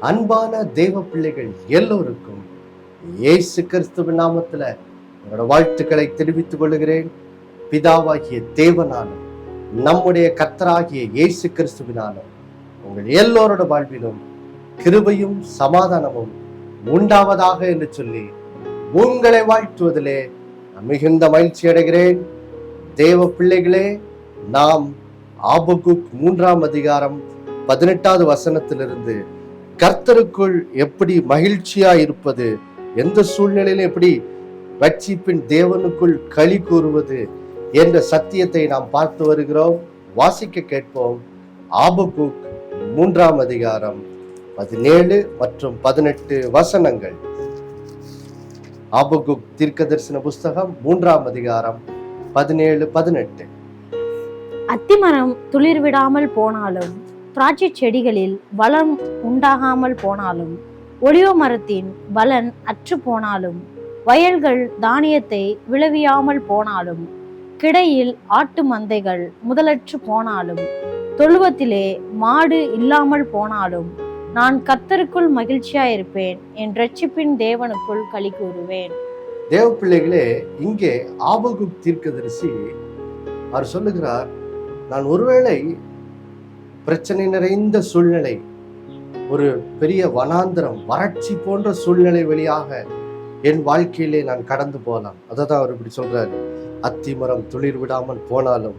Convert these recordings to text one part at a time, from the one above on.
அன்பான தேவ பிள்ளைகள் எல்லோருக்கும் இயேசு கிறிஸ்துவின் நாமத்துல என்னோட வாழ்த்துக்களை தெரிவித்துக் கொள்கிறேன். பிதாவாகிய தேவனாலும் நம்முடைய கர்த்தராகிய இயேசு கிறிஸ்துவினாலும் உங்கள் எல்லோரோட வாழ்விலும் கிருபையும் சமாதானமும் உண்டாவதாக என்று சொல்லி உங்களை வாழ்த்துவதிலே மிகுந்த மகிழ்ச்சி அடைகிறேன். தேவ பிள்ளைகளே, நாம் ஆபகுக் 3ஆம் அதிகாரம் 18வது வசனத்திலிருந்து கர்த்தருக்குள் எப்படி மகிழ்ச்சியா இருப்பது, எந்த சூழ்நிலையிலும் எப்படி ரட்சிப்பின் தேவனுக்குள் களி கூறுவது என்ற சத்தியத்தை நாம் பார்த்து வருகிறோம். வாசிக்க கேட்போம். ஆபகுக் 3ஆம் அதிகாரம் 17 மற்றும் 18 வசனங்கள். ஆபகுக் தீர்க்கதரிசன புஸ்தகம் 3ஆம் அதிகாரம் 17, 18. அத்திமரம் துளிர் விடாமல் போனாலும், திராட்சை செடிகளில் பலன் உண்டாகாமல் போனாலும், ஒலிவ மரத்தின் பலன் அற்று போனாலும், வயல்கள் தானியத்தை விளைவியாமல் போனாலும், கிடையில் ஆட்டு மந்தைகள் முதலற்று போனாலும், தொழுவத்திலே மாடு இல்லாமல் போனாலும், நான் கர்த்தருக்குள் மகிழ்ச்சியாயிருப்பேன், என் இரட்சிப்பின் தேவனுக்குள் களி கூறுவேன். தேவ பிள்ளைகளே, இங்கே ஆபகுக் தீர்க்கதரிசி அவர் சொல்லுகிறார், நான் ஒருவேளை பிரச்சனை நிறைந்த சூழ்நிலை, ஒரு பெரிய வனாந்திரம், வறட்சி போன்ற சூழ்நிலை வழியாக என் வாழ்க்கையிலே நான் கடந்து போகலாம். அதை தான் அவர் இப்படி சொல்றாரு. அத்திமரம் துளிர் விடாமல் போனாலும்,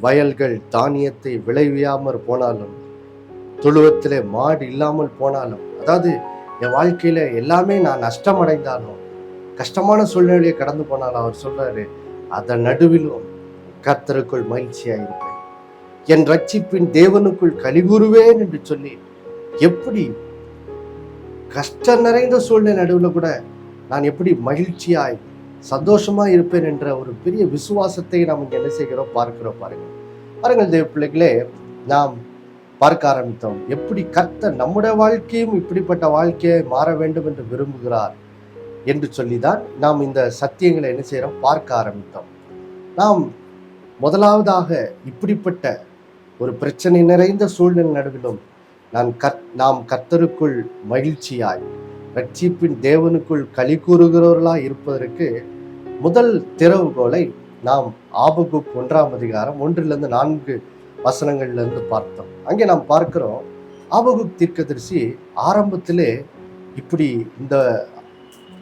வயல்கள் தானியத்தை விளைவியாமல் போனாலும், தொழுவத்திலே மாடு இல்லாமல் போனாலும், அதாவது என் வாழ்க்கையில எல்லாமே நான் நஷ்டமடைந்தாலும், கஷ்டமான சூழ்நிலையை கடந்து போனாலும், அவர் சொல்றாரு, அதன் நடுவிலும் கர்த்தருக்குள் மகிழ்ச்சியாயிருப்பேன், என் ரட்சிப்பின் தேவனுக்குள் கலிகூறுவேன் என்று சொல்லி, எப்படி கஷ்டம் நிறைந்த சூழ்நிலை நடுவில் கூட நான் எப்படி மகிழ்ச்சியாய் சந்தோஷமா இருப்பேன் என்ற ஒரு பெரிய விசுவாசத்தை நாம் இங்க என்ன செய்கிறோம் பார்க்கிறோம். பாருங்கள் தேவ பிள்ளைகளே, நாம் பார்க்க ஆரம்பித்தோம் எப்படி கர்த்தர் நம்முடைய வாழ்க்கையும் இப்படிப்பட்ட வாழ்க்கையை மாற வேண்டும் என்று விரும்புகிறார் என்று சொல்லிதான் நாம் இந்த சத்தியங்களை என்ன செய்யறோம் பார்க்க ஆரம்பித்தோம். நாம் முதலாவதாக இப்படிப்பட்ட ஒரு பிரச்சனை நிறைந்த சூழ்நிலை நடுவிலும் நாம் கர்த்தருக்குள் மகிழ்ச்சியாய் ரட்சிப்பின் தேவனுக்குள் களி கூறுகிறவர்களாய் இருப்பதற்கு முதல் திறவுகோலை நாம் ஆபகுக் 1ஆம் அதிகாரம் 1-4 வசனங்கள்ல பார்த்தோம். அங்கே நாம் பார்க்கிறோம், ஆபகுக் தீர்க்கதரிசி ஆரம்பத்திலே இப்படி இந்த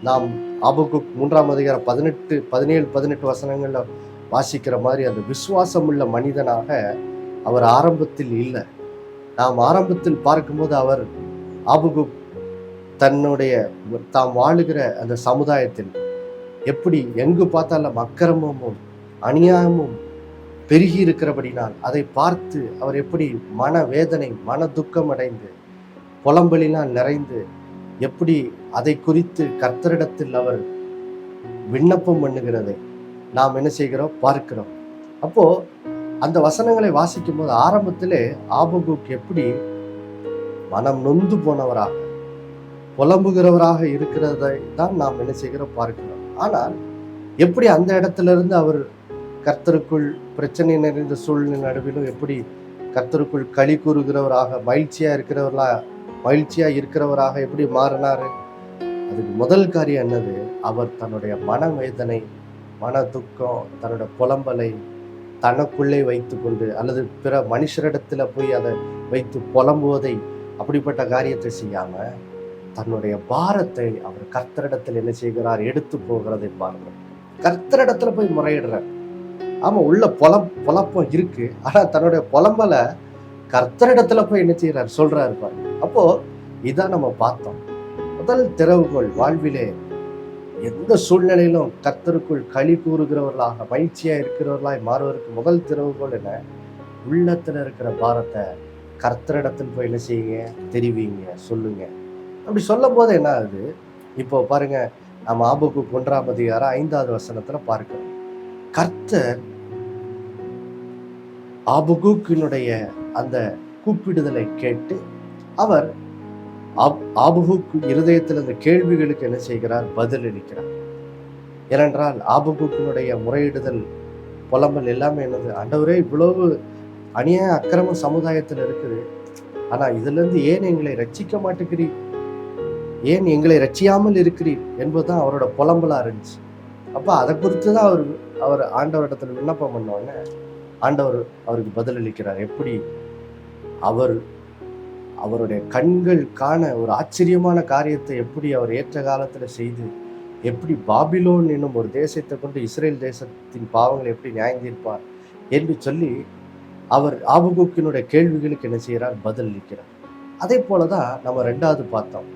நாம் ஆபகுக் 3ஆம் அதிகாரம் 18, 17, 18 வசனங்கள்ல வாசிக்கிற மாதிரி அந்த விசுவாசம் உள்ள மனிதனாக அவர் ஆரம்பத்தில் இல்லை. நாம் ஆரம்பத்தில் பார்க்கும்போது அவர் ஆபகுக் தன்னுடைய தாம் வாழுகிற அந்த சமுதாயத்தில் எப்படி எங்கு பார்த்தாலும் அக்கிரமமும் அநியாயமும் பெருகி இருக்கிறபடினால் அதை பார்த்து அவர் எப்படி மன வேதனை, மன துக்கம் அடைந்து, புலம்பலினால் நிறைந்து, எப்படி அதை குறித்து கர்த்தரிடத்தில் அவர் விண்ணப்பம் பண்ணுகிறதை நாம் என்ன செய்கிறோம் பார்க்கிறோம். அப்போ அந்த வசனங்களை வாசிக்கும் போது ஆரம்பத்திலே ஆபகுக் எப்படி மனம் நொந்து போனவராக புலம்புகிறவராக இருக்கிறதை தான் நாம் என்ன செய்கிறோம் பார்க்கிறோம். ஆனால் எப்படி அந்த இடத்துல இருந்து அவர் கர்த்தருக்குள் பிரச்சனை நிறைந்த சூழ்நிலை நடுவிலும் எப்படி கர்த்தருக்குள் களி கூறுகிறவராக மகிழ்ச்சியா இருக்கிறவராக எப்படி மாறினாரு? அதுக்கு முதல் காரியம் என்னது? அவர் தன்னுடைய மன வேதனை, மன துக்கம், தன்னுடைய புலம்பலை தனக்குள்ளே வைத்து கொண்டு அல்லது பிற மனுஷரிடத்துல போய் அதை வைத்து புலம்புவதை, அப்படிப்பட்ட காரியத்தை செய்யாம தன்னுடைய பாரத்தை அவர் கர்த்தரிடத்தில் என்ன செய்கிறார்? எடுத்து போகிறதை பாருங்க. கர்த்தரிடத்துல போய் முறையிடுறார். ஆமா, உள்ள புலப்பம் இருக்கு, ஆனா தன்னுடைய புலம்பலை கர்த்தரிடத்துல போய் என்ன செய்யறாரு? சொல்றாரு பாருங்க. அப்போ இதான் நம்ம பார்த்தோம். முதல் திறவுகோள் வாழ்விலே எந்த சூழ்நிலையிலும் கர்த்தருக்குள் களி கூறுகிறவர்களாக மகிழ்ச்சியா இருக்கிறவர்களாய் மாறுவதற்கு முதல் திறவுகோள் என்ன? உள்ளத்துல இருக்கிற பாரத்தை கர்த்தரிடத்தில் போய் என்ன செய்யுங்க? தெரிவிங்க, சொல்லுங்க. அப்படி சொல்லும் போது என்ன ஆகுது? இப்போ பாருங்க, நம்ம ஆபகுக் 1ஆம் அதிகாரம் 5வது வசனத்துல பார்க்கிறோம். கர்த்தர் ஆபகுக்கினுடைய அந்த கூப்பிடுதலை கேட்டு அவர் ஆபகுக் இருதயத்தில் அந்த கேள்விகளுக்கு என்ன செய்கிறார்? பதில் அளிக்கிறார். ஏனென்றால் ஆபகுக்கினுடைய முறையிடுதல், புலம்பல் எல்லாமே என்னது? ஆண்டவரே, இவ்வளவு அநியாய அக்கிரம சமுதாயத்தில் இருக்குது, ஆனா இதுல இருந்து ஏன் எங்களை ரட்சிக்க மாட்டேங்கிறீர், ஏன் எங்களை ரட்சியாமல் இருக்கிறீர் என்பதுதான் அவரோட புலம்பலா இருந்துச்சு. அப்ப அதை குறித்து தான் அவர் ஆண்டவரிடத்துல விண்ணப்பம் பண்ணோடனே ஆண்டவர் அவருக்கு பதிலளிக்கிறார். எப்படி அவருடைய கண்கள் காண ஒரு ஆச்சரியமான காரியத்தை எப்படி அவர் ஏற்ற காலத்துல செய்து, எப்படி பாபிலோன் என்னும் ஒரு தேசத்தை கொண்டு இஸ்ரேல் தேசத்தின் பாவங்களை எப்படி நியாயந்தீர்ப்பார் என்று சொல்லி அவர் ஆபகுக்கினுடைய கேள்விகளுக்கு என்ன செய்கிறார், பதிலளிக்கிறார். அதே போலதான் நம்ம ரெண்டாவது பார்த்தோம்.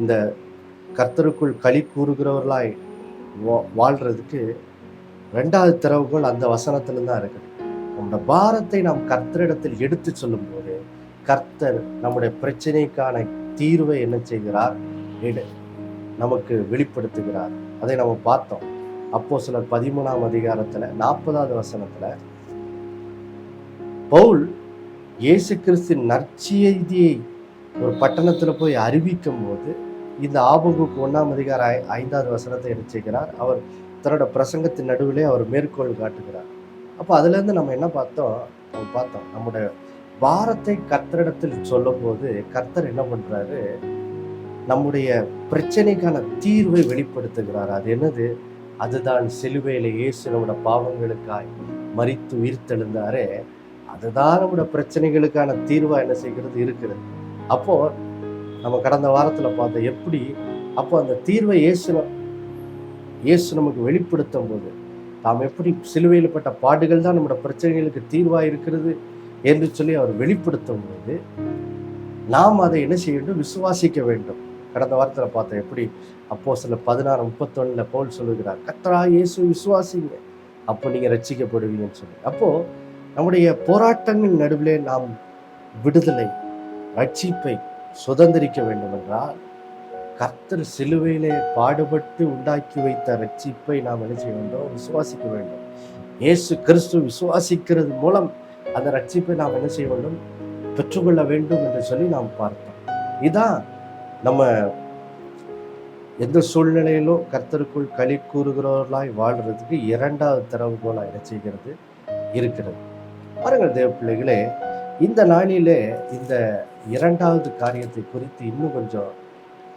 இந்த கர்த்தருக்குள் களி கூறுகிறவர்களாய் வாழ்றதுக்கு ரெண்டாவது திறவுகோல் அந்த வசனத்துல தான் இருக்குது. நம்முடைய பாரத்தை நாம் கர்த்தரிடத்தில் எடுத்து சொல்லும் போது கர்த்தர் நம்முடைய பிரச்சனைக்கான தீர்வை என்ன செய்கிறார், நமக்கு வெளிப்படுத்துகிறார். அதை நம்ம பார்த்தோம். அப்போஸ்தலர் 13ஆம் அதிகாரத்துல 40வது வசனத்துல பவுல் இயேசு கிறிஸ்துவின் நற்செய்தியை ஒரு பட்டணத்துல போய் அறிவிக்கும் போது இந்த ஆபகுக்கு 1ஆம் அதிகாரம் 5வது வசனத்தை என்ன செய்கிறார், அவர் தன்னோட பிரசங்கத்தின் நடுவிலே அவர் மேற்கோள் காட்டுகிறார். அப்போ அதுல இருந்து நம்ம என்ன பார்த்தோம், நம்முடைய பாரத்தை கர்த்தரிடத்தில் சொல்லும் போது கர்த்தர் என்ன பண்றாரு, நம்முடைய பிரச்சனைக்கான தீர்வை வெளிப்படுத்துகிறார். அது என்னது, அதுதான் சிலுவையில இயேசு நம்முடைய பாவங்களுக்காய் மரித்து உயிர்த்தெழுந்தாரே, அதுதான் நம்முடைய பிரச்சனைகளுக்கான தீர்வா என்ன செய்கிறது இருக்கிறது. அப்போ நம்ம கடந்த வாரத்துல பார்த்தோம் எப்படி அப்போ அந்த தீர்வை இயேசு நமக்கு வெளிப்படுத்தும் போது நாம் எப்படி சிலுவையில் பட்ட பாடுகள் தான் நம்முடைய பிரச்சனைகளுக்கு தீர்வா இருக்கிறது என்று சொல்லி அவர் வெளிப்படுத்தும் போது நாம் அதை என்ன செய்ய வேண்டும், விசுவாசிக்க வேண்டும். கடந்த வாரத்தில் பார்த்தோம் எப்படி அப்போஸ்தலர் 16:31 பவுல் சொல்லுகிறார், கர்த்தராகிய இயேசு விசுவாசிங்க, அப்போ நீங்க ரட்சிக்கப்படுவீங்கன்னு சொல்லி. அப்போ நம்முடைய போராட்டங்களின் நடுவிலே நாம் விடுதலை ரட்சிப்பை சுதந்திரிக்க வேண்டும் என்றால் கர்த்தர் சிலுவையிலே பாடுபட்டு உண்டாக்கி வைத்த ரட்சிப்பை நாம் என்ன செய்ய வேண்டும், விசுவாசிக்க வேண்டும். இயேசு கிறிஸ்து விசுவாசிக்கிறது மூலம் அந்த ரட்சிப்பை நாம் என்ன செய்ய வேண்டும், பெற்றுக்கொள்ள வேண்டும் என்று சொல்லி நாம் பார்த்தோம். இதான் நம்ம எந்த சூழ்நிலையிலும் கர்த்தருக்குள் களி கூறுகிறவர்களாய் வாழ்றதுக்கு இரண்டாவது திறவுகோலா என்ன செய்கிறது இருக்கிறது. பாருங்கள் தேவ பிள்ளைகளே, இந்த நாளிலே இந்த இரண்டாவது காரியத்தை குறித்து இன்னும் கொஞ்சம்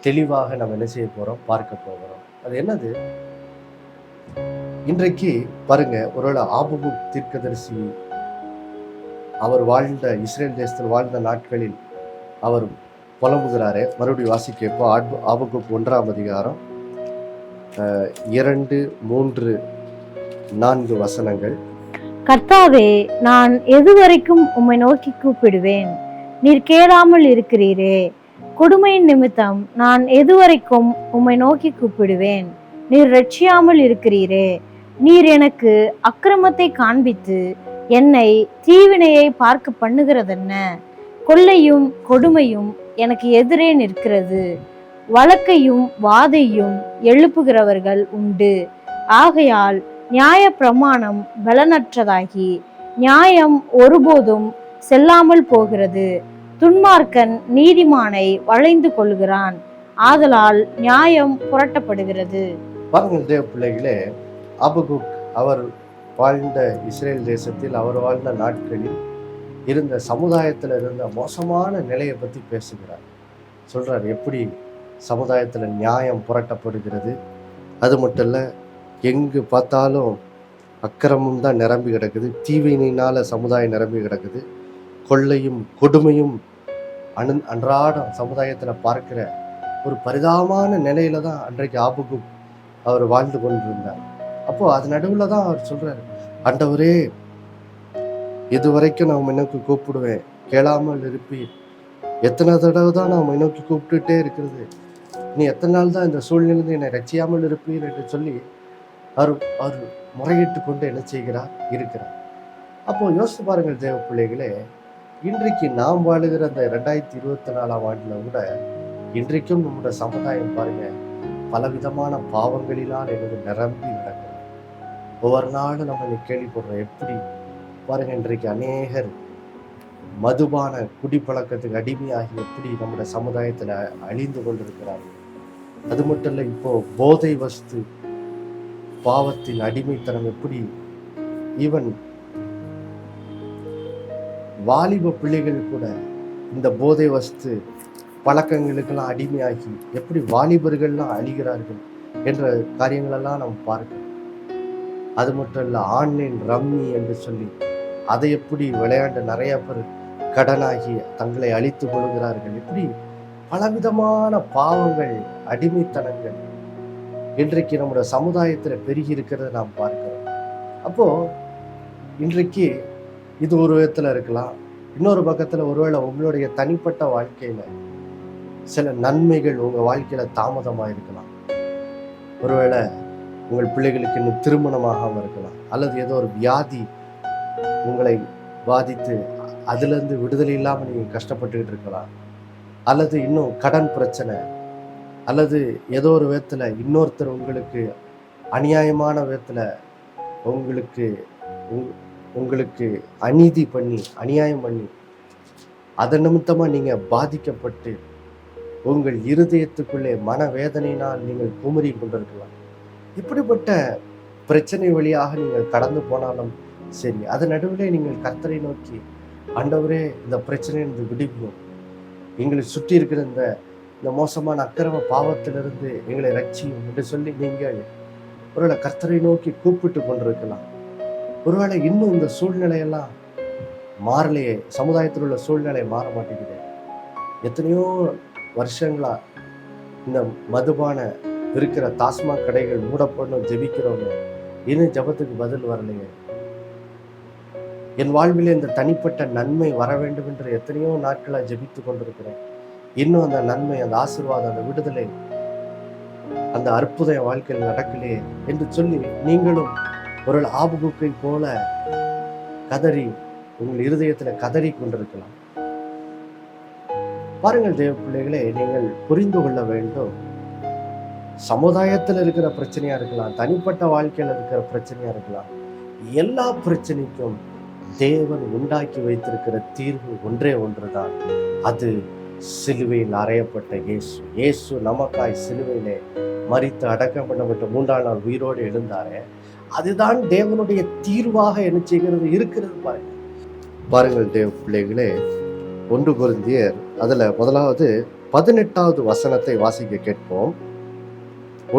தெளிவாக நம்ம என்ன செய்ய போறோம், பார்க்க போகிறோம். அது என்னது, இன்றைக்கு பாருங்க, ஒருவேளை ஆபகுக் தீர்க்கதரிசி அவர் வாழ்ந்த இஸ்ரேல் தேசத்தில் வாழ்ந்த நாட்களில் அவர் புலம்புகிறாரே. மறுபடியும் வாசிக்கப்போ ஆபகுக் 1ஆம் அதிகாரம் 2, 3, 4 வசனங்கள். கர்த்தாவே, நான் எதுவரைக்கும் உம்மை நோக்கி கூப்பிடுவேன், நீர் கேளாமல் இருக்கிறீரே. கொடுமையின் நிமித்தம் நான் எதுவரைக்கும் உம்மை நோக்கி கூப்பிடுவேன், நீர் ரட்சியாமல் இருக்கிறீரே. நீர் எனக்கு அக்கிரமத்தை காண்பித்து என்னை தீவினையை பார்க்க பண்ணுகிறதென்ன? கொள்ளையும் கொடுமையும் எனக்கு எதிரே நிற்கிறது, வழக்கையும் வாதையும் எழுப்புகிறவர்கள் உண்டு. ஆகையால் நியாய பிரமாணம் பலனற்றதாகி நியாயம் ஒருபோதும் செல்லாமல் போகிறது. துன்மார்க்கன் நீதிமானை வளைந்து கொள்கிறான், ஆதலால் நியாயம் புரட்டப்படுகிறது. பாருங்கள் தேவ பிள்ளைகளே, ஆபகுக் அவர் வாழ்ந்த இஸ்ரேல் தேசத்தில் அவர் வாழ்ந்த நாட்களில் இருந்த சமுதாயத்தில் இருந்த மோசமான நிலையை பற்றி பேசுகிறார். சொல்றார் எப்படி சமுதாயத்தில் நியாயம் புரட்டப்படுகிறது, அது மட்டும் இல்லை எங்கு பார்த்தாலும் அக்கிரமம் தான் நிரம்பி கிடக்குது, தீவினையினால சமுதாயம் நிரம்பி கிடக்குது, கொள்ளையும் கொடுமையும் அன்றாடம் சமுதாயத்தில் பார்க்கிற ஒரு பரிதாபமான நிலையில தான் அன்றைக்கு ஆபகுக் அவர் வாழ்ந்து கொண்டிருந்தார். அப்போ அது நடுவில் தான் அவர் சொல்றாரு, ஆண்டவரே, இதுவரைக்கும் நான் உம்மை நோக்கி கூப்பிடுவேன், கேளாமல் இருப்பீர். எத்தனை தடவை தான் நான் உம்மை நோக்கி கூப்பிட்டுட்டே இருக்கிறது, நீ எத்தனை நாள் தான் இந்த சூழ்நிலை என்னை ரட்சியாமல் இருப்பீர் என்று சொல்லி அவர் முறையிட்டு கொண்டு என்ன செய்கிறார், இருக்கிறார். அப்போ யோசித்து பாருங்கள் தேவ பிள்ளைகளே, இன்றைக்கு நாம் வாழுகிற அந்த 2024ஆம் ஆண்டுல கூட இன்றைக்கும் நம்முடைய சமுதாயம் பாருங்க பலவிதமான பாவங்களினால் எனக்கு நிரம்பி நடக்கிறது. ஒவ்வொரு நாளும் நம்ம கேள்விப்படுறோம். எப்படி பாருங்க, இன்றைக்கு அநேகர் மதுபான குடிப்பழக்கத்துக்கு அடிமையாகி எப்படி நம்முடைய சமுதாயத்துல அழிந்து கொண்டிருக்கிறார்கள். அது மட்டும் இல்லை, இப்போ போதை வஸ்து பாவத்தின் அடிமைத்தனம் எப்படி ஈவன் வாலிப பிள்ளைகள் கூட இந்த போதை வஸ்து பழக்கங்களுக்கெல்லாம் அடிமையாகி எப்படி வாலிபர்கள்லாம் அழிகிறார்கள் என்ற காரியங்களெல்லாம் நம்ம பார்க்கிறோம். அது மட்டும் இல்லை, ஆன்லைன் ரம்மி என்று சொல்லி அதை எப்படி விளையாண்டு நிறைய பேர் கடனாகி தங்களை அழித்து கொள்கிறார்கள். இப்படி பலவிதமான பாவங்கள், அடிமைத்தனங்கள் இன்றைக்கு நம்முடைய சமுதாயத்தில் பெருகி இருக்கிறத நாம் பார்க்கிறோம். அப்போ இன்றைக்கு இது ஒரு விதத்தில் இருக்கலாம். இன்னொரு பக்கத்தில் ஒருவேளை உங்களுடைய தனிப்பட்ட வாழ்க்கையில சில நன்மைகள் உங்க வாழ்க்கையில தாமதமாக இருக்கலாம். ஒருவேளை உங்கள் பிள்ளைகளுக்கு இன்னும் திருமணமாகாமல் இருக்கலாம், அல்லது ஏதோ ஒரு வியாதி உங்களை பாதித்து அதுலேருந்து விடுதலை இல்லாமல் நீங்கள் கஷ்டப்பட்டுக்கிட்டு இருக்கலாம், அல்லது இன்னும் கடன் பிரச்சனை, அல்லது ஏதோ ஒரு விதத்தில் இன்னொருத்தர் உங்களுக்கு அநியாயமான விதத்தில் உங்களுக்கு அநீதி பண்ணி அநியாயம் பண்ணி அதன் நிமித்தமாக நீங்கள் பாதிக்கப்பட்டு உங்கள் இருதயத்துக்குள்ளே மனவேதனையினால் நீங்கள் குமுறி கொண்டிருக்கலாம். இப்படிப்பட்ட பிரச்சனை வழியாக நீங்கள் கடந்து போனாலும் சரி, அதன் நடுவில் நீங்கள் கர்த்தரை நோக்கி, ஆண்டவரே இந்த பிரச்சனையிலிருந்து விடுவியும், எங்களை சுற்றி இருக்கிற இந்த மோசமான அக்கிரம பாவத்திலிருந்து எங்களை ரட்சியும் என்று சொல்லி நீங்கள் ஒருவேளை கர்த்தரை நோக்கி கூப்பிட்டு கொண்டிருக்கலாம். ஒருவேளை இன்னும் இந்த சூழ்நிலையெல்லாம் மாறலையே, சமுதாயத்தில் உள்ள சூழ்நிலை மாற மாட்டேங்குது, எத்தனையோ வருஷங்களா இந்த மதுபான இருக்கிற டாஸ்மாக் கடைகள் மூடப்படணும் ஜெபிக்கிறவங்க இன்னும் ஜெபத்துக்கு பதில் வரலையே, என் வாழ்விலே இந்த தனிப்பட்ட நன்மை வர வேண்டும் என்று எத்தனையோ நாட்களாக ஜெபித்து கொண்டிருக்கிறேன், இன்னும் அந்த நன்மை, அந்த ஆசீர்வாதம், அந்த விடுதலை, அந்த அற்புத வாழ்க்கையில் நடக்கலையே என்று சொல்லி நீங்களும் ஒரு ஆபகுக்கை போல கதறி உங்கள் இருதயத்துல கதறி கொண்டிருக்கலாம். பாருங்கள் தேவ பிள்ளைகளே, நீங்கள் புரிந்து கொள்ள வேண்டும், சமுதாயத்தில் இருக்கிற பிரச்சனையா இருக்கலாம், தனிப்பட்ட வாழ்க்கையில் இருக்கிற பிரச்சனையா இருக்கலாம், எல்லா பிரச்சனைக்கும் தேவன் உண்டாக்கி வைத்திருக்கிற தீர்வு ஒன்றே ஒன்றுதான். அது சிலுவையில் அறையப்பட்ட இயேசு. இயேசு நமக்காய் சிலுவையிலே மரித்து அடக்கம் பண்ணப்பட்ட 3ஆம் நாள் உயிரோடு எழுந்தாரே, அதுதான் தேவனுடைய தீர்வாக என்ன செய்கிறது இருக்கிறது. பாருங்கள் தேவ பிள்ளைகளே, 1 கொரிந்தியர் அதுல முதலாவது 18வது வசனத்தை வாசிக்க கேட்போம்.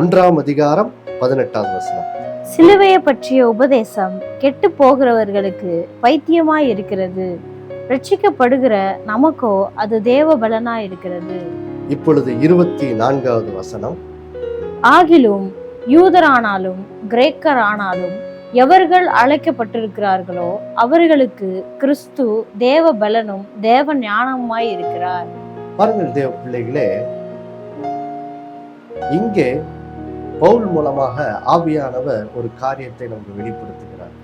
1ஆம் அதிகாரம் 18வது வசனம். சிலுவையை பற்றிய உபதேசம் கெட்டு போகிறவர்களுக்கு பைத்தியமாய் இருக்கிறது, ரட்சிக்கப்படுகிற நமக்கோ அது தேவ பலனாய் இருக்கிறது. இப்பொழுது 24வது வசனம். ஆகிலும் யூதரானாலும் கிரேக்கரானாலும் எவர்கள் அழைக்கப்பட்டிருக்கிறார்களோ அவர்களுக்கு கிறிஸ்து தேவ பலனும் தேவ ஞானமுமாய் இருக்கிறார். பாருங்கள் தேவ பிள்ளைகளே, இங்கே பவுல் மூலமாக ஆவியானவர் ஒரு காரியத்தை நமக்கு வெளிப்படுத்துகிறார்.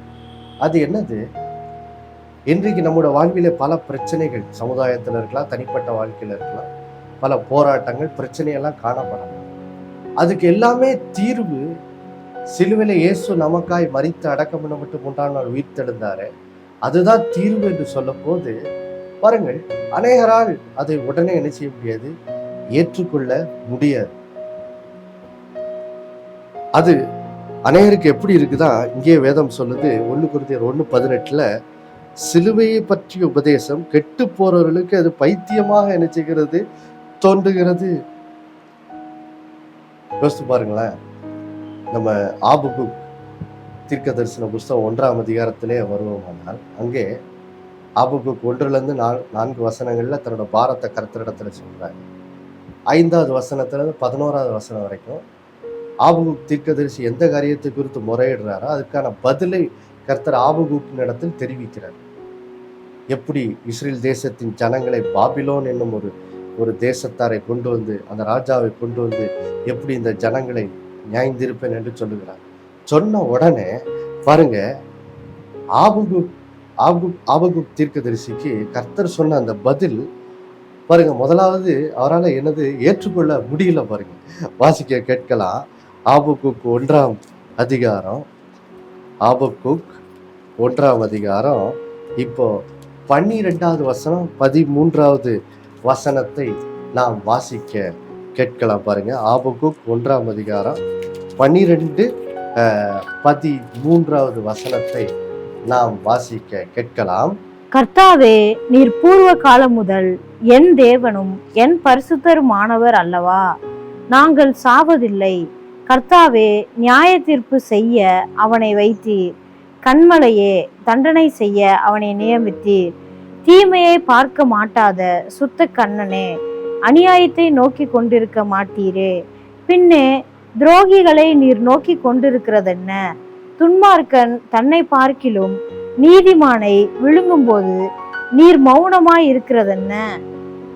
அது என்னது? இன்றைக்கு நம்முடைய வாழ்விலே பல பிரச்சனைகள், சமுதாயத்தில் இருக்கலாம், தனிப்பட்ட வாழ்க்கையில் இருக்கலாம், பல போராட்டங்கள், பிரச்சனையெல்லாம் காணப்படலாம். அதுக்கு எல்லாமே தீர்வு சிலுவையில இயேசு நமக்காய் மரித்து அடக்கம் பண்ணப்பட்டு 3ஆம் நாள் உயிர்த்தெழுந்தாரு, அதுதான் தீர்வு என்று சொல்ல போது பாருங்கள், அநேகரால் அதை உடனே என்ன செய்ய முடியாது, ஏற்றுக்கொள்ள முடியாது. அது அநேகருக்கு எப்படி இருக்குதா, இங்கே வேதம் சொல்லுது 1 கொரிந்தியர் 1:18, சிலுவையை பற்றிய உபதேசம் கெட்டு போறவர்களுக்கு அது பைத்தியமாக என்ன செய்கிறது, தோன்றுகிறது. யோசித்து பாருங்களேன், நம்ம ஆபகுக் தீர்க்க தரிசன புஸ்தகம் 1ஆம் அதிகாரத்திலே வருவோமானால், அங்கே ஆபகுக் 1லிருந்து 4 வசனங்கள்ல தன்னோட பாரத்தை கர்த்தரிடத்துல சொல்றாங்க. 5வது வசனத்துல 11வது வசனம் வரைக்கும் ஆபகுக் தீர்க்கதரிசி எந்த காரியத்தை குறித்து முறையிடுறாரோ அதுக்கான பதிலை கர்த்தர் ஆபகுக்கின் இடத்தில் தெரிவிக்கிறார். எப்படி இஸ்ரேல் தேசத்தின் ஜனங்களை பாபிலோன் என்னும் ஒரு தேசத்தாரை கொண்டு வந்து, அந்த ராஜாவை கொண்டு வந்து எப்படி இந்த ஜனங்களை நியாயந்திருப்பேன் என்று சொல்லுகிறார். சொன்ன உடனே பாருங்க, ஆபகுக் தீர்க்கதரிசிக்கு கர்த்தர் சொன்ன அந்த பதில் பாருங்க, முதலாவது அவரால் என்னது ஏற்றுக்கொள்ள முடியல. பாருங்க, வாசிக்க கேட்கலாம். ஆபகுக் 1ஆம் அதிகாரம், ஆபகுக் 1ஆம் அதிகாரம், இப்போ 12வது வசனம் 13வது வசனத்தை நாம் வாசிக்க கேட்கலாம். பாருங்க, ஆபகுக் 1ஆம் அதிகாரம் 12, 13வது வசனத்தை நாம் வாசிக்க கேட்கலாம். கர்த்தாவே, நீர் பூர்வ காலம் முதல் என் தேவனும் என் பரிசுத்தருமானவர் அல்லவா? நாங்கள் சாவதில்லை. கர்த்தாவே, நியாய தீர்ப்பு செய்ய அவனை வைத்தீர். கண்மலையே, தண்டனை செய்ய அவனை நியமித்தீர். தீமையை பார்க்க மாட்டாத சுத்த கண்ணனே, அநியாயத்தை நோக்கி கொண்டிருக்க மாட்டீரே. பின்னே துரோகிகளை நீர் நோக்கி கொண்டிருக்கிறதென்ன? துன்மார்க்கன் தன்னை பார்க்கிலும் நீதிமானை விழுங்கும் போது நீர் மௌனமாய் இருக்கிறதென்ன?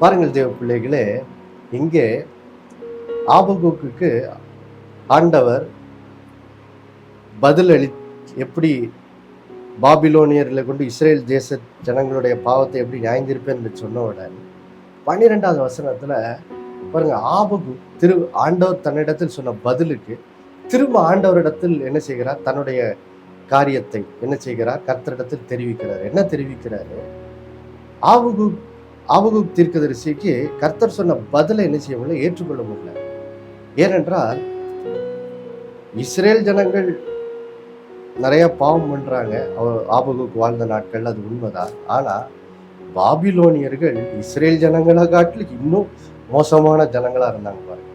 பாருங்கள் தேவ பிள்ளைகளே, இங்கே ஆபகுக்குக்கு ஆண்டவர் பதிலளி எப்படி பாபிலோனியர்களை கொண்டு இஸ்ரேல் தேச ஜனங்களுடைய பாவத்தை எப்படி நியாயந்திருப்பேன் என்று சொன்னவுடன் 12வது வசனத்துல பாருங்க, ஆண்டவர் தன்னிடத்தில் சொன்ன பதிலுக்கு திரும்ப ஆண்டவரிடத்தில் என்ன செய்கிறார்? தன்னுடைய காரியத்தை என்ன செய்கிறார்? கர்த்தரிடத்தில் தெரிவிக்கிறார். என்ன தெரிவிக்கிறாரு? ஆபகுக் தீர்க்கதரிசிக்கு கர்த்தர் சொன்ன பதிலை என்ன செய்ய முடியல? ஏற்றுக்கொள்ள முடியல. ஏனென்றால் இஸ்ரேல் ஜனங்கள் நிறைய பாவம் பண்றாங்க. ஆபகுக் வாழ்ந்த நாட்கள், அது உண்மைதான். ஆனா பாபிலோனியர்கள் இஸ்ரேல் ஜனங்களை காட்டிலும் இன்னும் மோசமான ஜனங்களா இருந்தாங்க. பாருங்க,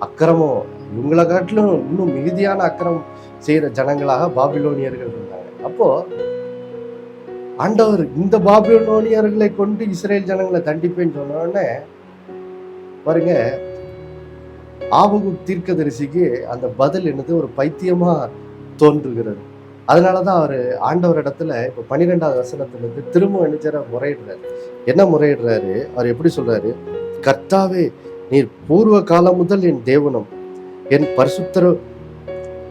அக்கிரமம் இவங்களை காட்டிலும் இன்னும் மிகுதியான அக்கிரமம் செய்யற ஜனங்களாக பாபிலோனியர்கள் இருந்தாங்க. அப்போ ஆண்டவர் இந்த பாபிலோனியர்களை கொண்டு இஸ்ரேல் ஜனங்களை தண்டிப்பேன்னு சொன்ன உடனே பாருங்க, ஆபகுக் தீர்க்கதரிசிக்கு அந்த பதில் என்னது? ஒரு பைத்தியமா தோன்றுகிறது. அதனாலதான் அவரு ஆண்டவர் இடத்துல இப்ப 12வது வசனத்துல இருந்து திரும்ப நினைச்சர முறையிடுறாரு. என்ன முறையிடுறாரு? அவர் எப்படி சொல்றாரு? கர்த்தாவே, நீர் பூர்வ காலம் முதல் என் தேவனும்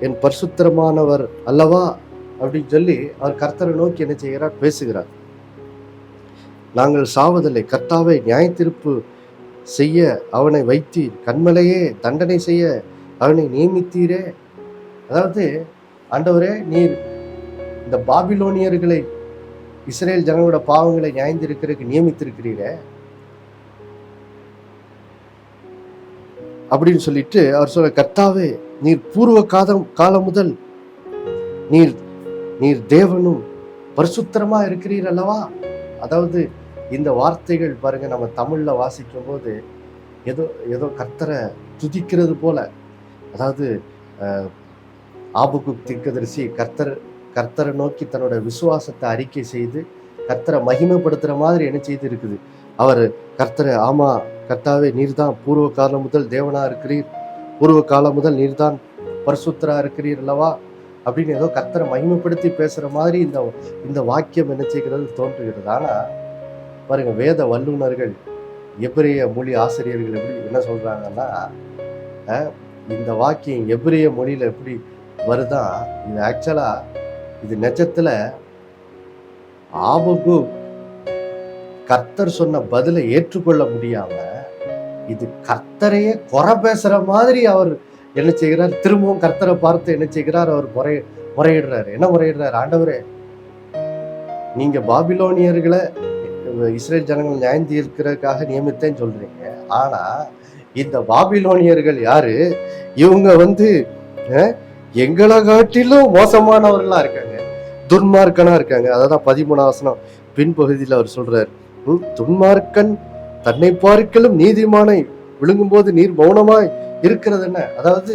என் பரிசுத்தரமானவர் அல்லவா அப்படின்னு சொல்லி அவர் கர்த்தரை நோக்கி என்ன செய்கிறார்? பேசுகிறார். நாங்கள் சாவதில்லை. கர்த்தாவே, நியாய தீர்ப்பு செய்ய அவனை வைத்தீர். கண்மலையே, தண்டனை செய்ய அவனை நியமித்தீரே. அதாவது ஆண்டவரே, நீர் இந்த பாபிலோனியர்களை இஸ்ரேல் ஜனங்களோட பாவங்களை நியாயந்திருக்கிறதுக்கு நியமித்திருக்கிறீரே அப்படின்னு சொல்லிட்டு அவர் சொல்ற, கர்த்தாவே, நீர் பூர்வ காலம் முதல் நீர் தேவனும் பரிசுத்தரமா இருக்கிறீர் அல்லவா? அதாவது இந்த வார்த்தைகள் பாருங்க, நம்ம தமிழ்ல வாசிக்கும் போது ஏதோ கர்த்தரை துதிக்கிறது போல. அதாவது ஆபகுக் தீர்க்கதரிசி கர்த்தரை நோக்கி தன்னோட விசுவாசத்தை அறிக்கை செய்து கர்த்தரை மகிமைப்படுத்துற மாதிரி என்ன செய்து இருக்குது. அவர் கர்த்தரை, ஆமா கர்த்தாவே, நீர்தான் பூர்வ காலம் முதல் தேவனா இருக்கிறீர், பூர்வ காலம் முதல் நீர்தான் பரிசுத்தரா இருக்கிறீர் அல்லவா அப்படின்னு ஏதோ கர்த்தரை மகிமைப்படுத்தி பேசுற மாதிரி இந்த வாக்கியம் என்ன செய்கிறது? தோன்றுகிறது. ஆனா பாருங்க, வேத வல்லுநர்கள், எபிரேய மொழி ஆசிரியர்கள் எப்படி என்ன சொல்றாங்கன்னா, இந்த வாக்கியம் எபிரேய மொழியில எப்படி வருதா? இது ஆக்சுவலா இது நிஜத்துல ஆபகுக் கர்த்தர் சொன்ன பதிலை ஏற்றுக்கொள்ள முடியாம இது கர்த்தரையே குறை பேசுற மாதிரி அவர் என்ன செய்கிறார்? திரும்பவும் கர்த்தரை பார்த்து என்ன செய்கிறார்? அவர் முறையிடுறாரு. என்ன முறையிடுறாரு? ஆண்டவரே, நீங்க பாபிலோனியர்களை இஸ்ரேல் ஜனங்கள் நியாயம் தீர்க்கிறதுக்காக நியமித்தேன்னு சொல்றீங்க. ஆனா இந்த பாபிலோனியர்கள் யாரு? இவங்க எங்களை காட்டிலும் மோசமானவர்களா இருக்காங்க, துன்மார்க்கனா இருக்காங்க. அதான் 13வது வசனம் பின்பகுதியில் அவர் சொல்றாரு, துன்மார்க்கன் தன்னை பார்க்கலும் நீதிமானை விழுங்கும் போது நீர் மௌனமாய் இருக்கிறது என்ன? அதாவது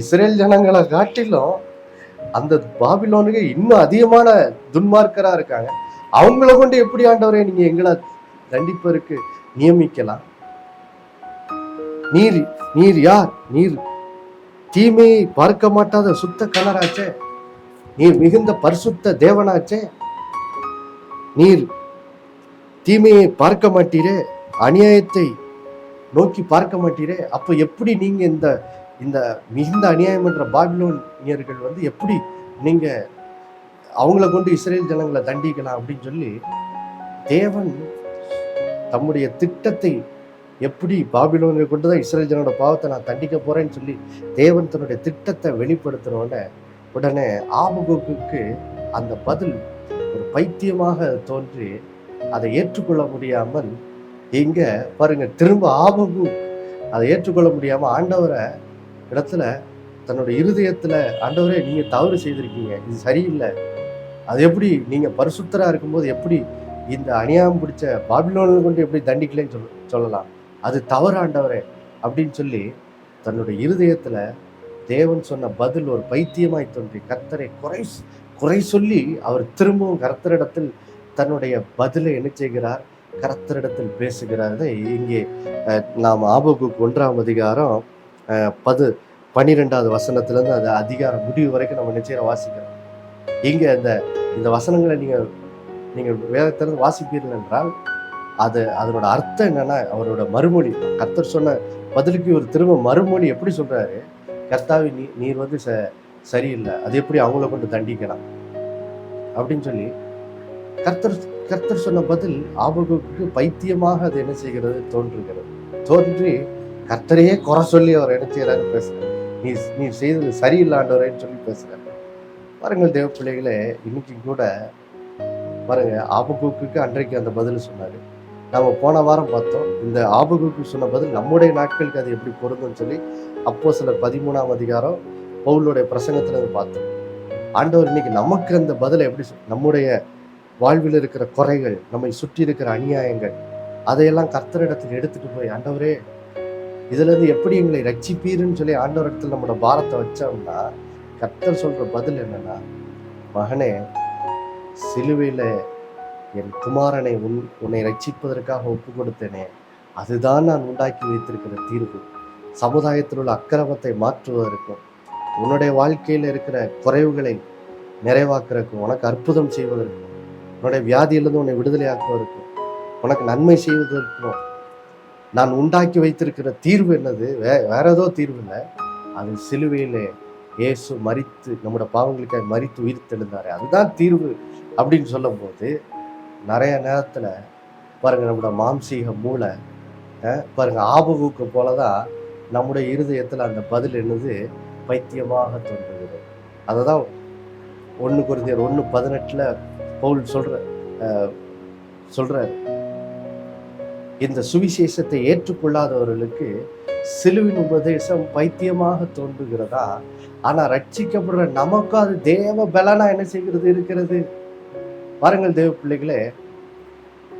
இஸ்ரேல் ஜனங்களை காட்டிலும் அந்த பாபிலோனுக்கு இன்னும் அதிகமான துன்மார்க்கரா இருக்காங்க. அவங்கள கொண்டு எப்படி ஆண்டவரே நீங்க எங்களை தண்டிப்பதற்கு நியமிக்கலாம்? நீர் யார்? நீர் தீமையை பார்க்க மாட்டாத சுத்த கலராச்சே, நீர் மிகுந்த பரிசுத்த தேவனாச்சே, நீர் தீமையை பார்க்க மாட்டீரே, அநியாயத்தை நோக்கி பார்க்க மாட்டீரே. அப்ப எப்படி நீங்க இந்த மிகுந்த அநியாயம் என்ற பாபிலோனியர்கள் எப்படி நீங்க அவங்கள கொண்டு இஸ்ரேல் ஜனங்களை தண்டிக்கலாம் அப்படின்னு சொல்லி தேவன் தம்முடைய திட்டத்தை எப்படி பாபிலோனியரை கொண்டுதான் இஸ்ரேல் ஜனங்களோட பாவத்தை நான் தண்டிக்க போறேன்னு சொல்லி தேவன் தன்னுடைய திட்டத்தை வெளிப்படுத்தினோட உடனே ஆபகுக்கு அந்த பதில் ஒரு பைத்தியமாக தோன்றி அதை ஏற்றுக்கொள்ள முடியாமல் இங்க பாருங்க, திரும்ப ஆபகுக் அதை ஏற்றுக்கொள்ள முடியாம ஆண்டவரை இடத்துல தன்னோட இருதயத்துல, ஆண்டவரே நீங்க தவறு செய்திருக்கீங்க, இது சரியில்லை, அது எப்படி நீங்க பரிசுத்தரா இருக்கும்போது எப்படி இந்த அநியாயம் பிடிச்ச பாபிலோனை கொண்டு எப்படி தண்டிக்கலைன்னு சொல்லலாம்? அது தவறு ஆண்டவரே அப்படின்னு சொல்லி தன்னுடைய இருதயத்துல தேவன் சொன்ன பதில் ஒரு பைத்தியமாய் தோன்றி கர்த்தரை குறை சொல்லி அவர் திரும்பவும் கர்த்தரிடத்தில் தன்னுடைய பதிலை என்ன செய்கிறார்? கர்த்தரிடத்தில் பேசுகிறார். இங்கே நாம் ஆபகுக்கு 1ஆம் அதிகாரம் 12வது வசனத்திலிருந்து அது அதிகாரம் முடிவு வரைக்கும் நம்ம நிச்சயம் வாசிக்கிறோம். இங்க இந்த வசனங்களை நீங்க வேதத்திலிருந்து வாசிப்பீர்கள் என்றால் அதனோட அர்த்தம் என்னன்னா, அவரோட மறுமொழி, கர்த்தர் சொன்ன பதிலுக்கு ஒரு திரும்ப மறுமொழி எப்படி சொல்றாரு? கர்த்தாவே நீர் வந்து சரியில்லை, அது எப்படி அவங்கள கொண்டு தண்டிக்கலாம் அப்படின்னு சொல்லி கர்த்தர் சொன்ன பதில் ஆபகுக்கு பைத்தியமாக அது என்ன செய்கிறது? தோன்றி கர்த்தரையே குறை சொல்லி அவர் என்ன செய்யறாரு? பேசுறாரு. நீ செய்தது சரியில்லாண்டவரேன்னு சொல்லி பேசுறாரு. பாருங்கள் தேவ பிள்ளைகளே, இன்னைக்கு கூட பாருங்க, ஆபகுக்கு அன்றைக்கு அந்த பதில் சொன்னாரு. நம்ம போன வாரம் பார்த்தோம், இந்த ஆபகுக்கு சொன்ன பதில் நம்முடைய நாட்களுக்கு அது எப்படி பொருந்தும்னு சொல்லி அப்போஸ்தலர் 13ஆம் அதிகாரம் பவுலுடைய பிரசங்கத்துல பார்த்தோம். ஆண்டவர் இன்னைக்கு நமக்கு அந்த பதிலை எப்படி நம்முடைய வாழ்வில் இருக்கிற குறைகள், நம்மை சுற்றி இருக்கிற அநியாயங்கள், அதையெல்லாம் கர்த்தரிடத்தில் எடுத்துட்டு போய், ஆண்டவரே இதுல இருந்து எப்படி எங்களை ரட்சிப்பீருன்னு சொல்லி ஆண்டவரிடத்தில் நம்மளோட பாரத்தை வச்சோம்னா, கர்த்தர் சொல்ற பதில் என்னன்னா, மகனே, சிலுவையில என் குமாரனை உன்னை ரட்சிப்பதற்காக ஒப்பு கொடுத்தேனே, அதுதான் நான் உண்டாக்கி வைத்திருக்கிற தீர்வு. சமுதாயத்தில் உள்ள அக்கிரமத்தை மாற்றுவதற்கும், உன்னுடைய வாழ்க்கையில் இருக்கிற குறைவுகளை நிறைவாக்குறதுக்கும், உனக்கு அற்புதம் செய்வதற்கும், உன்னுடைய வியாதியிலிருந்து உன்னை விடுதலையாக்குவதற்கும், உனக்கு நன்மை செய்வதற்கும் நான் உண்டாக்கி வைத்திருக்கிற தீர்வு என்னது? வேற ஏதோ தீர்வு இல்லை. அது சிலுவையிலே இயேசு மரித்து நம்முடைய பாவங்களுக்காக மரித்து உயிர் தெழுந்தாரு, அதுதான் தீர்வு அப்படின்னு சொல்லும் போது, நிறைய நேரத்துல பாருங்க நம்மளோட மாம்சீக மூளை பாருங்க ஆபகுக்கு போலதான் நம்முடைய இருதயத்துல அந்த பதில் என்னது? பைத்தியமாக தோன்றுகிறது. அததான் 1 கொரிந்தியர் 1:18 பவுல் சொல்றாரு, இந்த சுவிசேஷத்தை ஏற்றுக்கொள்ளாதவர்களுக்கு சிலுவின் உபதேசம் பைத்தியமாக தோன்றுகிறதா, ஆனா ரட்சிக்கப்படுற நமக்கும் அது தேவ பலனா என்ன செய்கிறது இருக்கிறது. பாருங்கள் தேவ பிள்ளைகளே,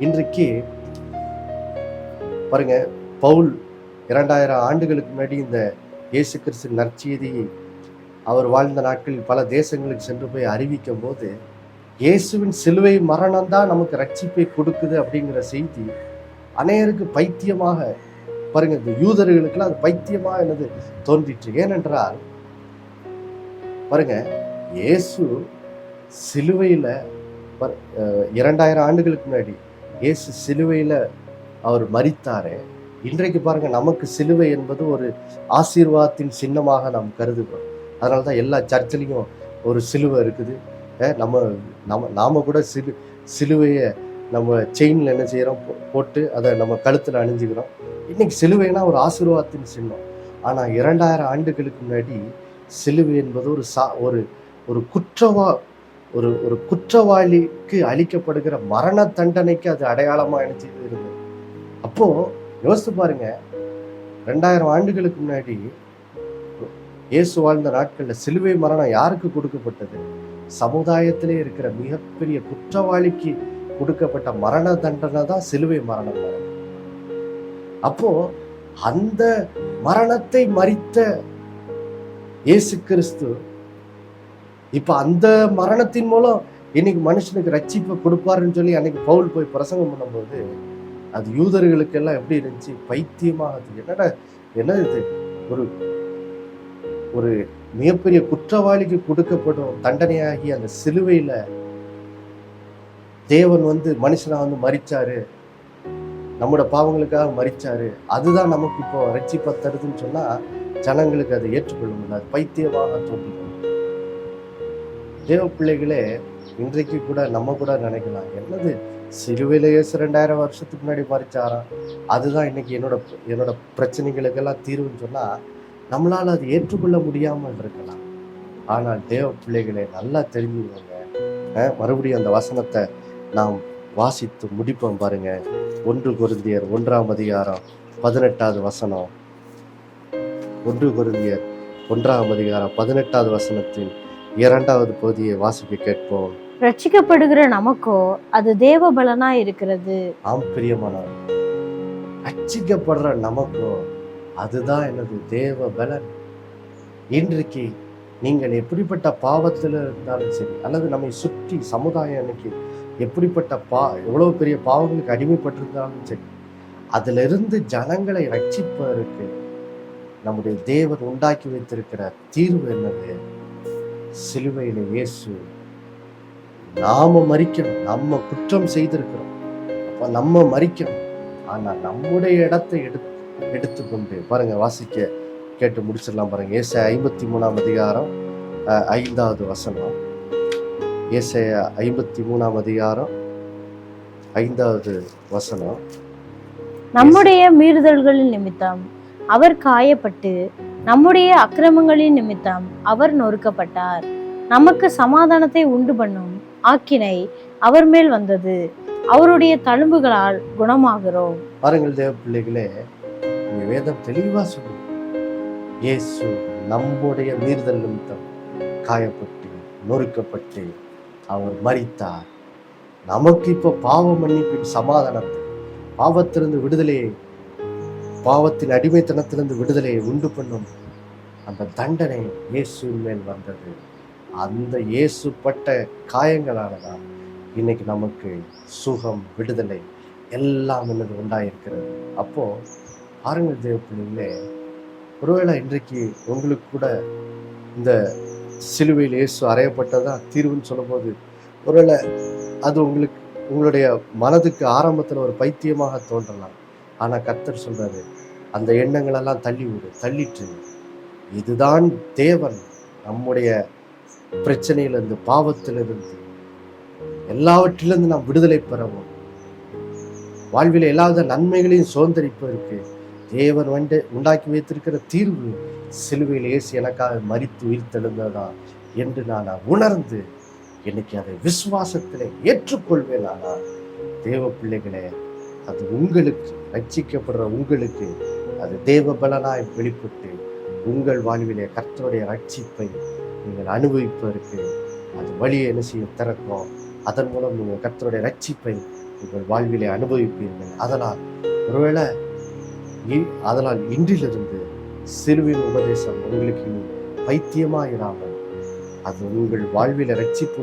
இன்றைக்கு பாருங்க, பவுல் 2000 ஆண்டுகளுக்கு முன்னாடி இந்த இயேசு கிறிஸ்து நற்செய்தி அவர் வாழ்ந்த நாட்களில் பல தேசங்களுக்கு சென்று போய் அறிவிக்கும் போது, இயேசுவின் சிலுவை மரணம் தான் நமக்கு ரட்சிப்பை கொடுக்குது அப்படிங்கிற செய்தி அநேகருக்கு பைத்தியமாக, பாருங்க இந்த யூதர்களுக்கெல்லாம் அது பைத்தியமாக என்னது தோன்றிற்று. ஏனென்றால் பாருங்க, இயேசு சிலுவையில 2000 ஆண்டுகளுக்கு முன்னாடி இயேசு சிலுவையில அவர் மரித்தாரு. இன்றைக்கு பாருங்க, நமக்கு சிலுவை என்பது ஒரு ஆசீர்வாதத்தின் சின்னமாக நாம் கருதுகிறோம். அதனாலதான் எல்லா சர்ச்சிலையும் ஒரு சிலுவை இருக்குது. நாம கூட சிலுவையை நம்ம செயின்ல என்ன செய்யறோம்? போட்டு அதை நம்ம கழுத்துல அணிஞ்சுக்கிறோம். இன்னைக்கு சிலுவைனா ஒரு ஆசீர்வாதத்தின் சின்னம். ஆனா 2000 ஆண்டுகளுக்கு முன்னாடி சிலுவை என்பது ஒரு குற்றவாளிக்கு அளிக்கப்படுகிற மரண தண்டனைக்கு அது அடையாளமா என்ன செய்து இருந்தது. அப்போ யோசித்து பாருங்க, 2000 ஆண்டுகளுக்கு முன்னாடி இயேசு வாழ்ந்த நாட்கள்ல சிலுவை மரணம் யாருக்கு கொடுக்கப்பட்டது? சமுதாயத்திலே இருக்கிற மிகப்பெரிய குற்றவாளிக்கு கொடுக்கப்பட்ட மரண தண்டனை தான் சிலுவை மரணம். அப்போ அந்த மரணத்தை மரித்த இயேசு கிறிஸ்து இப்ப அந்த மரணத்தின் மூலம் இன்னைக்கு மனுஷனுக்கு ரட்சிப்பை கொடுப்பாருன்னு சொல்லி அன்னைக்கு பவுல் போய் பிரசங்கம் பண்ணும்போது, அது யூதர்களுக்கு எல்லாம் எப்படி இருந்துச்சு? பைத்தியமாக, என்னது இது? ஒரு மிகப்பெரிய குற்றவாளிக்கு கொடுக்கப்படும் தண்டனையாகி அந்த சிலுவையில தேவன் வந்து மனுஷனா வந்து மரிச்சாரு, நம்மளோட பாவங்களுக்காக மரிச்சாரு, அதுதான் நமக்கு இப்போ ரட்சிப்பை தருதுன்னு சொன்னா ஜனங்களுக்கு அதை ஏற்றுக்கொள்ள முடியாது. அது பைத்தியமாக தோன்றும். தேவ பிள்ளைகளே, இன்றைக்கு கூட நம்ம கூட நினைக்கலாம், என்னது சிலுவையில இயேசு 2000 வருஷத்துக்கு முன்னாடி மரிச்சாராம், அதுதான் இன்னைக்கு என்னோட பிரச்சனைகளுக்கெல்லாம் தீர்வுன்னு சொன்னா நம்மளால அது ஏற்றுக்கொள்ள முடியாமல் இருக்கலாம். ஆனால் தேவ பிள்ளைகளை நல்லா தெரிஞ்சுக்கோங்க. மறுபடியும் அந்த வசனத்தை நாம் வாசித்து முடிப்போம் பாருங்க. 1 கொரிந்தியர் 1ஆம் அதிகாரம் 18வது வசனம். 1 கொரிந்தியர் 1ஆம் அதிகாரம் 18வது வசனத்தின் 2வது பகுதியை வாசிக்க கேட்போம். ரட்சிக்கப்படுகிற நமக்கோ அது தேவ பலனா இருக்கிறது. ஆம் பிரியமானவர், ரட்சிக்கப்படுற நமக்கோ அதுதான் எனது தேவ பலன். இன்றைக்கு நீங்கள் எப்படிப்பட்ட பாவத்தில் இருந்தாலும் சரி, அல்லது நம்மை சுற்றி சமுதாயம் இன்னைக்கு எப்படிப்பட்ட எவ்வளவு பெரிய பாவங்களுக்கு அடிமைப்பட்டிருந்தாலும் சரி, அதிலிருந்து ஜனங்களை ரட்சிப்பதற்கு நம்முடைய தேவன் உண்டாக்கி வைத்திருக்கிற தீர்வு என்னது? சிலுவையில இயேசு நாம மரிக்கணும். நம்ம குற்றம் செய்திருக்கிறோம், அப்ப நம்ம மரிக்கணும். ஆனா நம்முடைய இடத்தை எடுத்துக்கொண்டு பாருங்க, வாசிக்க கேட்டு முடிச்சிடலாம் பாருங்க. ஏசாயா 53 அதிகாரம் 5வது வசனம். ஏசாயா 53 அதிகாரம் 5வது வசனம். நம்முடைய மீறுதல்களின் நிமித்தம் அவர் காயப்பட்டு, நம்முடைய அக்கிரமங்களின் நிமித்தம் அவர் நொறுக்கப்பட்டார். நமக்கு சமாதானத்தை உண்டு பண்ணும் ஆக்கினை அவர் மேல் வந்தது, அவருடைய தழும்புகளால் குணமாகிறோம். பாருங்கள் தேவ பிள்ளைகளே, வேதம் தெளிவா சொல்லுது, இயேசு நம்முடைய மீறுதல் நிமித்தம் காயப்பட்டு நொறுக்கப்பட்டு அவர் மரித்தார். நமக்கு இப்போ பாவ மன்னிப்பின் சமாதானத்தை, பாவத்திலிருந்து விடுதலையை, பாவத்தின் அடிமைத்தனத்திலிருந்து விடுதலையை உண்டு பண்ணும் அந்த தண்டனை இயேசுவின் மேல் வந்தது. அந்த இயேசு பட்ட காயங்களாலதான் இன்னைக்கு நமக்கு சுகம், விடுதலை எல்லாம் என்னது உண்டாயிருக்கிறது. அப்போ பாருங்கள் தேவ பிள்ளைகளே, ஒருவேளை இன்றைக்கு உங்களுக்கு கூட இந்த சிலுவையில் இயேசு அறையப்பட்டதா தீர்வுன்னு சொல்லும் போது, ஒருவேளை அது உங்களுடைய மனதுக்கு ஆரம்பத்தில் ஒரு பைத்தியமாக தோன்றலாம். ஆனால் கர்த்தர் சொல்றாரு, அந்த எண்ணங்களெல்லாம் தள்ளிட்டு இதுதான் தேவன் நம்முடைய பிரச்சனையிலிருந்து, பாவத்திலிருந்து, எல்லாவற்றிலிருந்து நாம் விடுதலை பெறவும், வாழ்வில் எல்லாவித நன்மைகளையும் சுதந்திரிப்பதற்கு தேவன் உண்டாக்கி வைத்திருக்கிற தீர்வு சிலுவையில் இயேசு எனக்காக மரித்து உயிர்த்தெழுந்ததா என்று நான் உணர்ந்து இன்னைக்கு அதை விசுவாசத்திலே ஏற்றுக்கொள்வேன். ஆனால் தேவ பிள்ளைகளே, அது உங்களுக்கு, ரட்சிக்கப்படுற உங்களுக்கு அது தேவ பலனாய் வெளிப்பட்டு உங்கள் வாழ்விலே கர்த்தருடைய ரட்சிப்பை நீங்கள் அனுபவிப்பதற்கு அது வழியை என்ன செய்ய திறக்கும். அதன் மூலம் நீங்கள் கர்த்தருடைய ரட்சிப்பை உங்கள் வாழ்விலே அனுபவிப்பீர்கள். அதனால் இன்றிலிருந்து சிலுவையின் உபதேசம் உங்களுக்கு பைத்தியமாயிராமல் அது உங்கள் வாழ்வில ரட்சிப்பு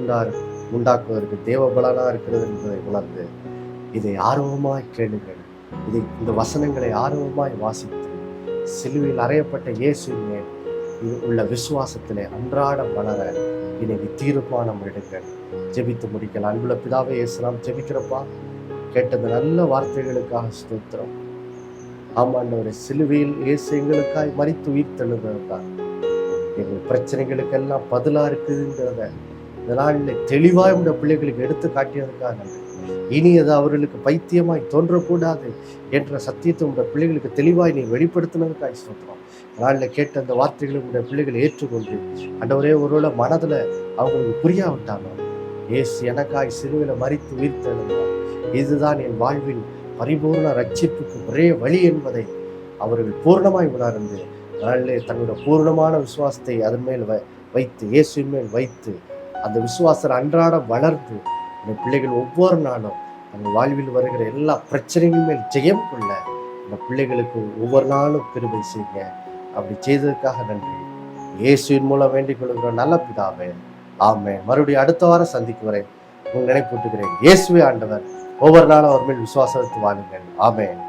உண்டாக்குவதற்கு தேவ பலனா இருக்கிறது என்பதை உணர்ந்து இதை ஆர்வமாய் கேளுங்கள். இந்த வசனங்களை ஆர்வமாய் வாசித்து சிலுவையில் அறையப்பட்ட இயேசுவின் மேல் உள்ள விசுவாசத்திலே அன்றாடம் வளர இன்னைக்கு தீர்மானம் எடுங்கள். ஜெபித்து முடிக்கலாம். அன்புள்ள பிதாவே இயேசு, நாம் ஜெபிக்கிறப்பா, கேட்ட இந்த நல்ல வார்த்தைகளுக்காக ஸ்தோத்திரம். ஆமாண்டவரே, சிலுவையில் இயேசு எங்களுக்காய் மரித்து உயிர்த்தெழுந்ததுதான் எங்கள் பிரச்சனைகளுக்கெல்லாம் பதிலா இருக்குதுங்கிறத இந்த நாளில் தெளிவாய் உடைய பிள்ளைகளுக்கு எடுத்து காட்டியதுக்காக நன்றி. இனி அது அவர்களுக்கு பைத்தியமாய் தோன்றக்கூடாது என்ற சத்தியத்தை உடைய பிள்ளைகளுக்கு தெளிவாய் நீ வெளிப்படுத்தினதுக்காக ஸ்தோத்திரம். நாளில் கேட்ட அந்த வார்த்தைகளை உடைய பிள்ளைகளை ஏற்றுக்கொண்டு, ஆண்டவரே, ஒருவேளை மனதில் அவங்களுக்கு புரியாவிட்டாலும் இயேசு எனக்காய் சிலுவையில் மரித்து உயிர்த்தெழுந்தார், இதுதான் என் வாழ்வின் பரிபூர்ண ரட்சிப்புக்கு ஒரே வழி என்பதை அவர்கள் பூர்ணமாய் உணர்ந்து நாளிலே தன்னுடைய பூர்ணமான விசுவாசத்தை அதன் மேல் வைத்து, இயேசுவின் மேல் வைத்து, அந்த விசுவாசத்தை அன்றாடம் வளர்ந்து இந்த பிள்ளைகள் ஒவ்வொரு நாளும் தங்கள் வாழ்வில் வருகிற எல்லா பிரச்சனைகள் மேல் ஜெயம் கொள்ள இந்த பிள்ளைகளுக்கு ஒவ்வொரு நாளும் கிருபை செய்யுங்க. அப்படி செய்ததுக்காக நன்றி. இயேசுவின் மூலம் வேண்டிக் கொள்கிறோம் நல்ல பிதாவே, ஆமென். மறுபடியும் அடுத்த வாரம் சந்திக்கும் வரை உங்கள் நினைப்பூட்டுகிறேன். இயேசுவே ஆண்டவர். ஒவ்வொரு நாளும் அவர் மேல் விசுவாசத்தை வாழுங்கள். ஆமென்.